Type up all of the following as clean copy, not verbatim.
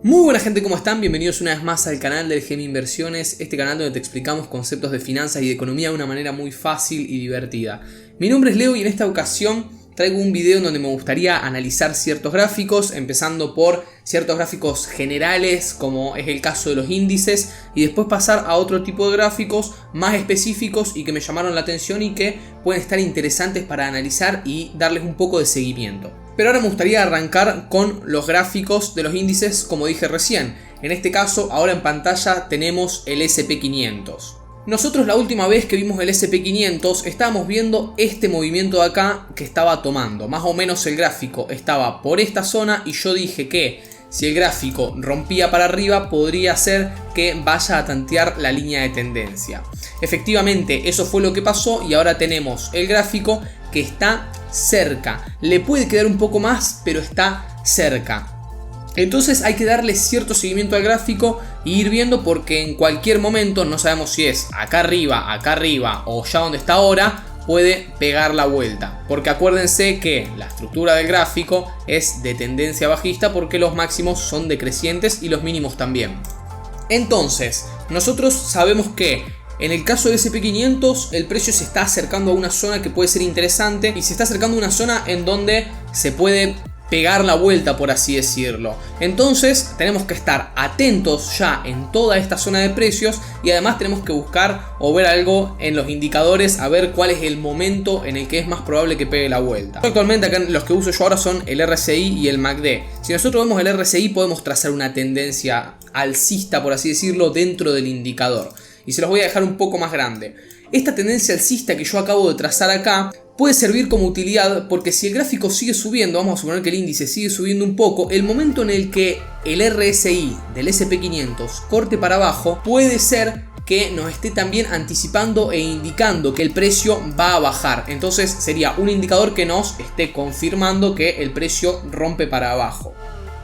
Muy buena gente, ¿cómo están? Bienvenidos una vez más al canal del Gemi Inversiones, este canal donde te explicamos conceptos de finanzas y de economía de una manera muy fácil y divertida. Mi nombre es Leo y en esta ocasión traigo un video en donde me gustaría analizar ciertos gráficos, empezando por ciertos gráficos generales, como es el caso de los índices, y después pasar a otro tipo de gráficos más específicos y que me llamaron la atención y que pueden estar interesantes para analizar y darles un poco de seguimiento. Pero ahora me gustaría arrancar con los gráficos de los índices, como dije recién. En este caso, ahora en pantalla tenemos el SP500. Nosotros la última vez que vimos el SP500 estábamos viendo este movimiento de acá que estaba tomando. Más o menos el gráfico estaba por esta zona y yo dije que si el gráfico rompía para arriba podría ser que vaya a tantear la línea de tendencia. Efectivamente eso fue lo que pasó y ahora tenemos el gráfico que está cerca. Le puede quedar un poco más, pero está cerca. Entonces hay que darle cierto seguimiento al gráfico e ir viendo, porque en cualquier momento, no sabemos si es acá arriba o ya donde está ahora, puede pegar la vuelta. Porque acuérdense que la estructura del gráfico es de tendencia bajista, porque los máximos son decrecientes y los mínimos también. Entonces nosotros sabemos que en el caso del SP500 el precio se está acercando a una zona que puede ser interesante y se está acercando a una zona en donde se puede pegar la vuelta, por así decirlo. Entonces tenemos que estar atentos ya en toda esta zona de precios y además tenemos que buscar o ver algo en los indicadores, a ver cuál es el momento en el que es más probable que pegue la vuelta. Actualmente acá los que uso yo ahora son el RSI y el MACD. Si nosotros vemos el RSI podemos trazar una tendencia alcista, por así decirlo, dentro del indicador. Y se los voy a dejar un poco más grande. Esta tendencia alcista que yo acabo de trazar acá puede servir como utilidad, porque si el gráfico sigue subiendo, vamos a suponer que el índice sigue subiendo un poco, el momento en el que el RSI del SP500 corte para abajo, puede ser que nos esté también anticipando e indicando que el precio va a bajar. Entonces sería un indicador que nos esté confirmando que el precio rompe para abajo.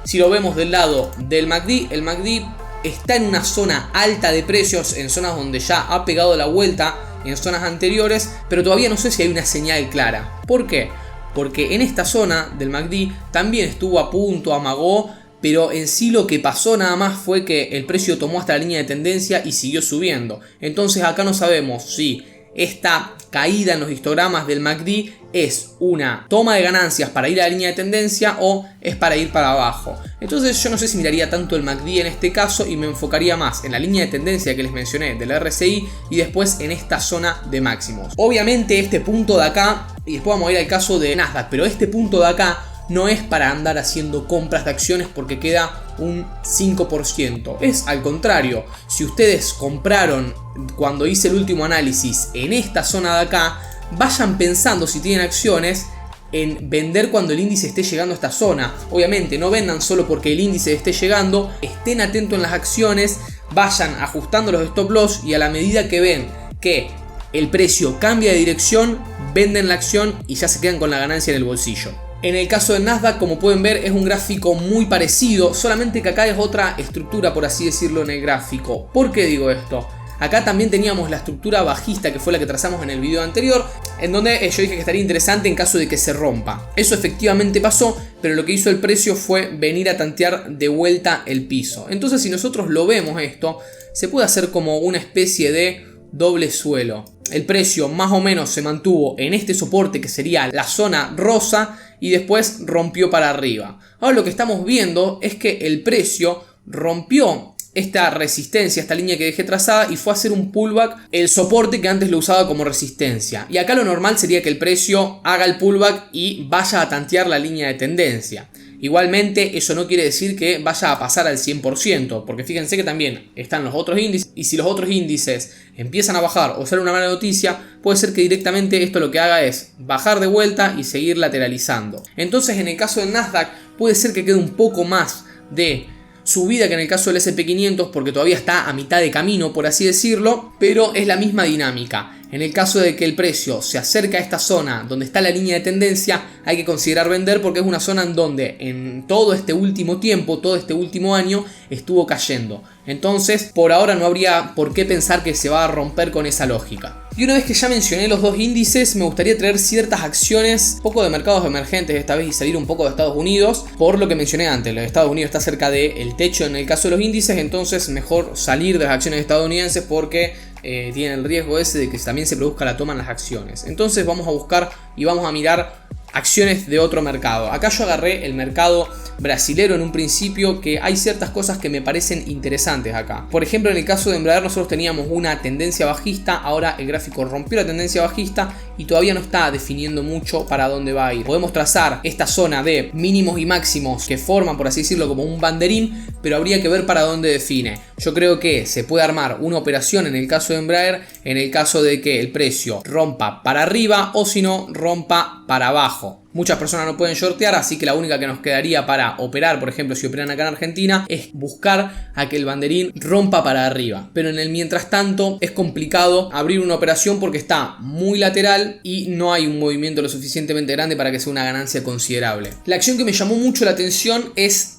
Si lo vemos del lado del MACD, el MACD está en una zona alta de precios, en zonas donde ya ha pegado la vuelta en zonas anteriores, pero todavía no sé si hay una señal clara. ¿Por qué? Porque en esta zona del MACD también estuvo a punto, amagó, pero en sí lo que pasó nada más fue que el precio tomó hasta la línea de tendencia y siguió subiendo. Entonces acá no sabemos si esta caída en los histogramas del MACD es una toma de ganancias para ir a la línea de tendencia o es para ir para abajo. Entonces yo no sé si miraría tanto el MACD en este caso y me enfocaría más en la línea de tendencia que les mencioné del RSI y después en esta zona de máximos. Obviamente este punto de acá, y después vamos a ir al caso de Nasdaq, pero este punto de acá no es para andar haciendo compras de acciones porque queda un 5%. Es al contrario, si ustedes compraron cuando hice el último análisis en esta zona de acá, vayan pensando, si tienen acciones, en vender cuando el índice esté llegando a esta zona. Obviamente no vendan solo porque el índice esté llegando, estén atentos en las acciones, vayan ajustando los stop loss y a la medida que ven que el precio cambia de dirección, venden la acción y ya se quedan con la ganancia en el bolsillo. En el caso de Nasdaq, como pueden ver, es un gráfico muy parecido, solamente que acá es otra estructura, por así decirlo, en el gráfico. ¿Por qué digo esto? Acá también teníamos la estructura bajista, que fue la que trazamos en el video anterior, en donde yo dije que estaría interesante en caso de que se rompa. Eso efectivamente pasó, pero lo que hizo el precio fue venir a tantear de vuelta el piso. Entonces, si nosotros lo vemos esto, se puede hacer como una especie de doble suelo. El precio más o menos se mantuvo en este soporte que sería la zona rosa y después rompió para arriba. Ahora lo que estamos viendo es que el precio rompió esta resistencia, esta línea que dejé trazada, y fue a hacer un pullback, el soporte que antes lo usaba como resistencia. Y acá lo normal sería que el precio haga el pullback y vaya a tantear la línea de tendencia. Igualmente eso no quiere decir que vaya a pasar al 100%, porque fíjense que también están los otros índices, y si los otros índices empiezan a bajar o sale una mala noticia, puede ser que directamente esto lo que haga es bajar de vuelta y seguir lateralizando. Entonces en el caso del Nasdaq puede ser que quede un poco más de subida que en el caso del SP500, porque todavía está a mitad de camino, por así decirlo, pero es la misma dinámica. En el caso de que el precio se acerque a esta zona donde está la línea de tendencia, hay que considerar vender, porque es una zona en donde en todo este último tiempo, todo este último año, estuvo cayendo. Entonces, por ahora no habría por qué pensar que se va a romper con esa lógica. Y una vez que ya mencioné los dos índices, me gustaría traer ciertas acciones, un poco de mercados emergentes esta vez y salir un poco de Estados Unidos, por lo que mencioné antes. Los Estados Unidos está cerca del techo en el caso de los índices, entonces mejor salir de las acciones estadounidenses porque tienen el riesgo ese de que también se produzca la toma en las acciones. Entonces vamos a buscar y vamos a mirar acciones de otro mercado. Acá yo agarré el mercado brasilero en un principio, que hay ciertas cosas que me parecen interesantes acá. Por ejemplo, en el caso de Embraer nosotros teníamos una tendencia bajista, ahora el gráfico rompió la tendencia bajista y todavía no está definiendo mucho para dónde va a ir. Podemos trazar esta zona de mínimos y máximos que forman, por así decirlo, como un banderín, pero habría que ver para dónde define. Yo creo que se puede armar una operación en el caso de Embraer, en el caso de que el precio rompa para arriba o si no rompa para abajo. Muchas personas no pueden shortear, así que la única que nos quedaría para operar, por ejemplo si operan acá en Argentina, es buscar a que el banderín rompa para arriba. Pero en el mientras tanto es complicado abrir una operación porque está muy lateral y no hay un movimiento lo suficientemente grande para que sea una ganancia considerable. La acción que me llamó mucho la atención es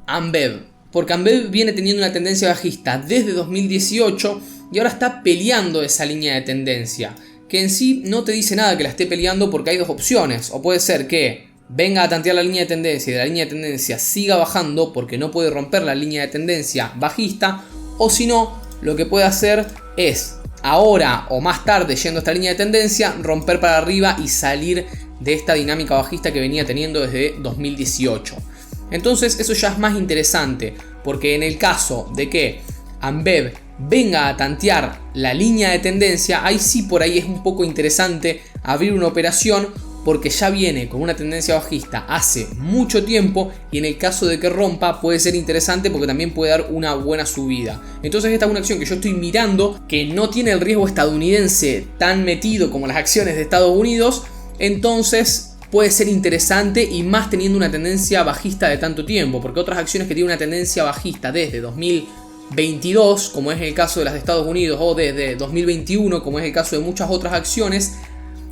Ambev, porque Ambev viene teniendo una tendencia bajista desde 2018 y ahora está peleando esa línea de tendencia, que en sí no te dice nada que la esté peleando, porque hay dos opciones. O puede ser que venga a tantear la línea de tendencia y de la línea de tendencia siga bajando porque no puede romper la línea de tendencia bajista, o si no, lo que puede hacer es ahora o más tarde, yendo a esta línea de tendencia, romper para arriba y salir de esta dinámica bajista que venía teniendo desde 2018. Entonces eso ya es más interesante, porque en el caso de que Ambev venga a tantear la línea de tendencia, ahí sí por ahí es un poco interesante abrir una operación, porque ya viene con una tendencia bajista hace mucho tiempo y en el caso de que rompa puede ser interesante porque también puede dar una buena subida. Entonces esta es una acción que yo estoy mirando, que no tiene el riesgo estadounidense tan metido como las acciones de Estados Unidos, entonces puede ser interesante, y más teniendo una tendencia bajista de tanto tiempo, porque otras acciones que tienen una tendencia bajista desde 2022, como es el caso de las de Estados Unidos, o desde 2021, como es el caso de muchas otras acciones,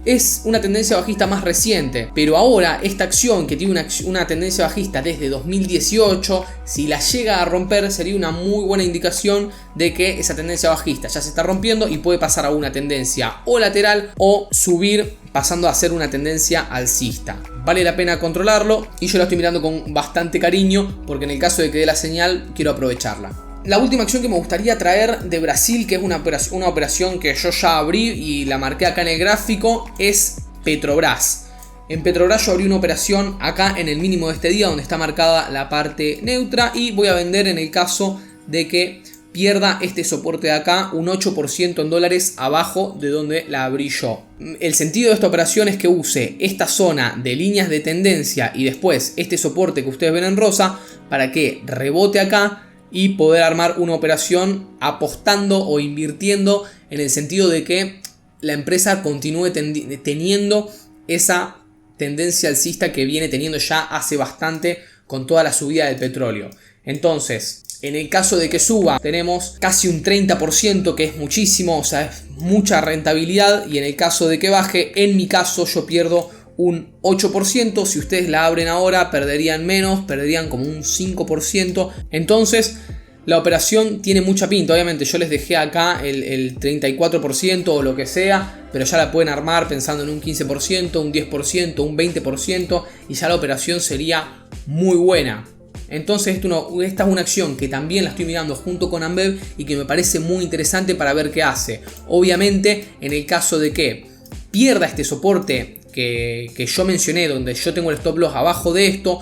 es una tendencia bajista más reciente. Pero ahora esta acción que tiene una tendencia bajista desde 2018, si la llega a romper sería una muy buena indicación de que esa tendencia bajista ya se está rompiendo y puede pasar a una tendencia o lateral o subir pasando a ser una tendencia alcista. Vale la pena controlarlo y yo la estoy mirando con bastante cariño porque en el caso de que dé la señal quiero aprovecharla. La última acción que me gustaría traer de Brasil, que es una operación que yo ya abrí y la marqué acá en el gráfico, es Petrobras. En Petrobras yo abrí una operación acá en el mínimo de este día, donde está marcada la parte neutra, y voy a vender en el caso de que pierda este soporte de acá un 8% en dólares abajo de donde la abrí yo. El sentido de esta operación es que use esta zona de líneas de tendencia y después este soporte que ustedes ven en rosa para que rebote acá y poder armar una operación apostando o invirtiendo en el sentido de que la empresa continúe teniendo esa tendencia alcista que viene teniendo ya hace bastante con toda la subida del petróleo. Entonces, en el caso de que suba, tenemos casi un 30%, que es muchísimo, o sea, es mucha rentabilidad. Y en el caso de que baje, en mi caso yo pierdo un 8%, si ustedes la abren ahora perderían menos, perderían como un 5%. Entonces la operación tiene mucha pinta. Obviamente yo les dejé acá el 34% o lo que sea, pero ya la pueden armar pensando en un 15%, un 10%, un 20%, y ya la operación sería muy buena. Entonces esta es una acción que también la estoy mirando junto con Ambev y que me parece muy interesante para ver qué hace. Obviamente en el caso de que pierda este soporte que yo mencioné, donde yo tengo el stop loss abajo de esto,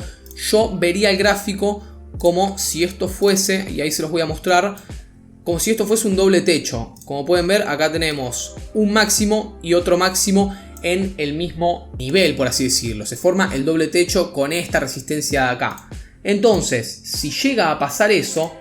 yo vería el gráfico como si esto fuese, y ahí se los voy a mostrar, como si esto fuese un doble techo. Como pueden ver, acá tenemos un máximo y otro máximo en el mismo nivel, por así decirlo. Se forma el doble techo con esta resistencia de acá. Entonces, si llega a pasar eso,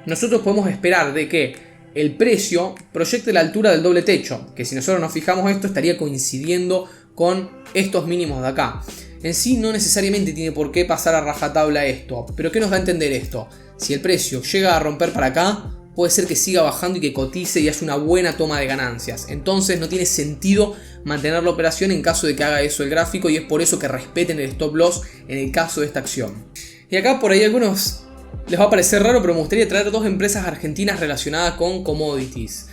nosotros podemos esperar de que el precio proyecte la altura del doble techo, que si nosotros nos fijamos esto estaría coincidiendo con estos mínimos de acá. En sí no necesariamente tiene por qué pasar a rajatabla esto, pero ¿qué nos da a entender esto? Si el precio llega a romper para acá, puede ser que siga bajando y que cotice y haya una buena toma de ganancias. Entonces no tiene sentido mantener la operación en caso de que haga eso el gráfico, y es por eso que respeten el stop loss en el caso de esta acción. Y acá por ahí algunos les va a parecer raro, pero me gustaría traer dos empresas argentinas relacionadas con commodities.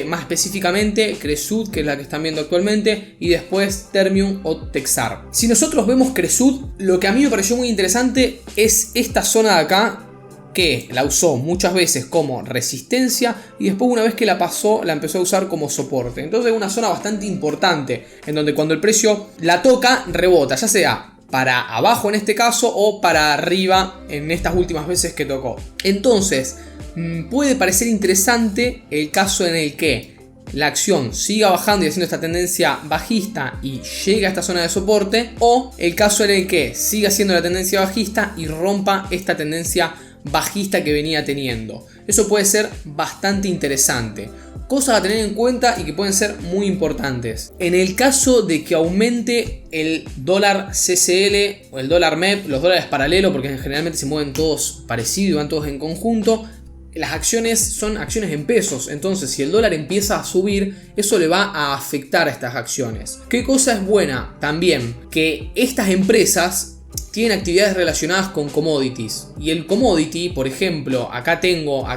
Más específicamente Cresud, que es la que están viendo actualmente, y después Termium o Texar. Si nosotros vemos Cresud, lo que a mí me pareció muy interesante es esta zona de acá, que la usó muchas veces como resistencia y después, una vez que la pasó, la empezó a usar como soporte. Entonces es una zona bastante importante en donde cuando el precio la toca, rebota, ya sea para abajo en este caso o para arriba en estas últimas veces que tocó. Entonces puede parecer interesante el caso en el que la acción siga bajando y haciendo esta tendencia bajista y llegue a esta zona de soporte, o el caso en el que siga haciendo la tendencia bajista y rompa esta tendencia bajista que venía teniendo. Eso puede ser bastante interesante. Cosas a tener en cuenta y que pueden ser muy importantes. En el caso de que aumente el dólar CCL o el dólar MEP, los dólares paralelos, porque generalmente se mueven todos parecidos y van todos en conjunto, las acciones son acciones en pesos. Entonces, si el dólar empieza a subir, eso le va a afectar a estas acciones. ¿Qué cosa es buena? También que estas empresas tienen actividades relacionadas con commodities. Y el commodity, por ejemplo, acá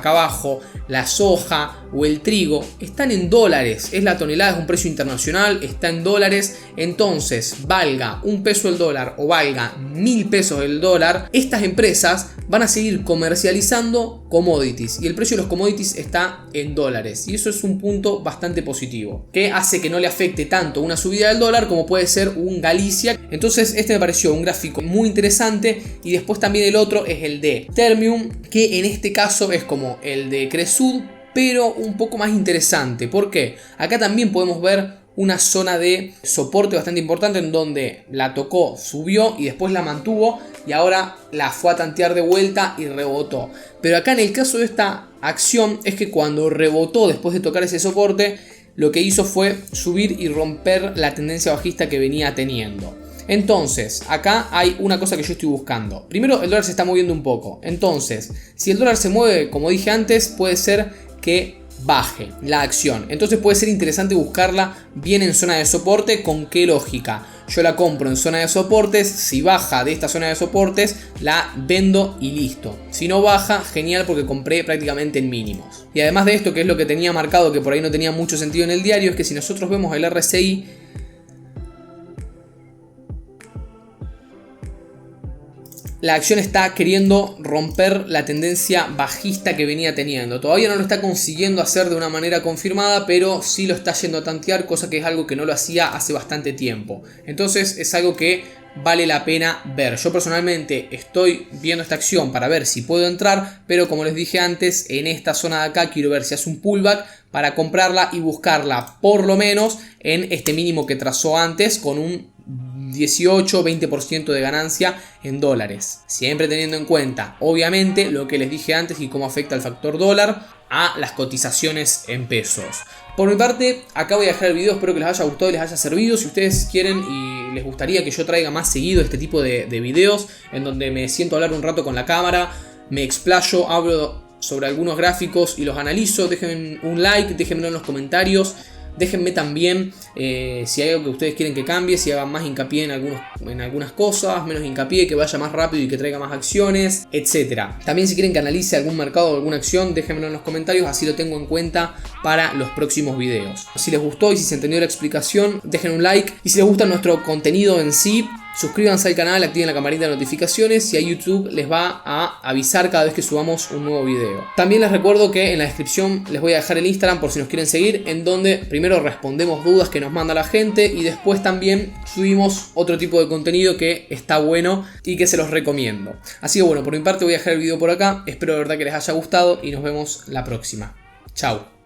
abajo, la soja o el trigo, están en dólares. Es la tonelada, es un precio internacional, está en dólares. Entonces, valga $1 el dólar o valga 1000 pesos el dólar, estas empresas van a seguir comercializando commodities. Y el precio de los commodities está en dólares. Y eso es un punto bastante positivo, que hace que no le afecte tanto una subida del dólar como puede ser un Galicia. Entonces, este me pareció un gráfico muy interesante. Y después también el otro es el de Termium, que en este caso es como el de Cresud, pero un poco más interesante. ¿Por qué? Acá también podemos ver una zona de soporte bastante importante en donde la tocó, subió y después la mantuvo y ahora la fue a tantear de vuelta y rebotó. Pero acá en el caso de esta acción es que cuando rebotó después de tocar ese soporte, lo que hizo fue subir y romper la tendencia bajista que venía teniendo. Entonces, acá hay una cosa que yo estoy buscando. Primero, el dólar se está moviendo un poco. Entonces, si el dólar se mueve, como dije antes, puede ser que baje la acción. Entonces puede ser interesante buscarla bien en zona de soporte. ¿Con qué lógica? Yo la compro en zona de soportes. Si baja de esta zona de soportes, la vendo y listo. Si no baja, genial, porque compré prácticamente en mínimos. Y además de esto, que es lo que tenía marcado, que por ahí no tenía mucho sentido en el diario, es que si nosotros vemos el RSI, la acción está queriendo romper la tendencia bajista que venía teniendo. Todavía no lo está consiguiendo hacer de una manera confirmada, pero sí lo está yendo a tantear, cosa que es algo que no lo hacía hace bastante tiempo. Entonces es algo que vale la pena ver. Yo personalmente estoy viendo esta acción para ver si puedo entrar, pero como les dije antes, en esta zona de acá quiero ver si hace un pullback para comprarla y buscarla por lo menos en este mínimo que trazó antes, con un 18-20% de ganancia en dólares. Siempre teniendo en cuenta, obviamente, lo que les dije antes y cómo afecta el factor dólar a las cotizaciones en pesos. Por mi parte, acá voy a dejar el video. Espero que les haya gustado y les haya servido. Si ustedes quieren y les gustaría que yo traiga más seguido este tipo de videos, en donde me siento a hablar un rato con la cámara, me explayo, hablo sobre algunos gráficos y los analizo, déjenme un like, déjenmelo en los comentarios. Déjenme también si hay algo que ustedes quieren que cambie, si hagan más hincapié en algunas cosas, menos hincapié, que vaya más rápido y que traiga más acciones, etc. También si quieren que analice algún mercado o alguna acción, déjenmelo en los comentarios, así lo tengo en cuenta para los próximos videos. Si les gustó y si se entendió la explicación, dejen un like. Y si les gusta nuestro contenido en sí, suscríbanse al canal, activen la campanita de notificaciones y a YouTube les va a avisar cada vez que subamos un nuevo video. También les recuerdo que en la descripción les voy a dejar el Instagram por si nos quieren seguir, en donde primero respondemos dudas que nos manda la gente y después también subimos otro tipo de contenido que está bueno y que se los recomiendo. Así que bueno, por mi parte voy a dejar el video por acá. Espero de verdad que les haya gustado y nos vemos la próxima. Chao.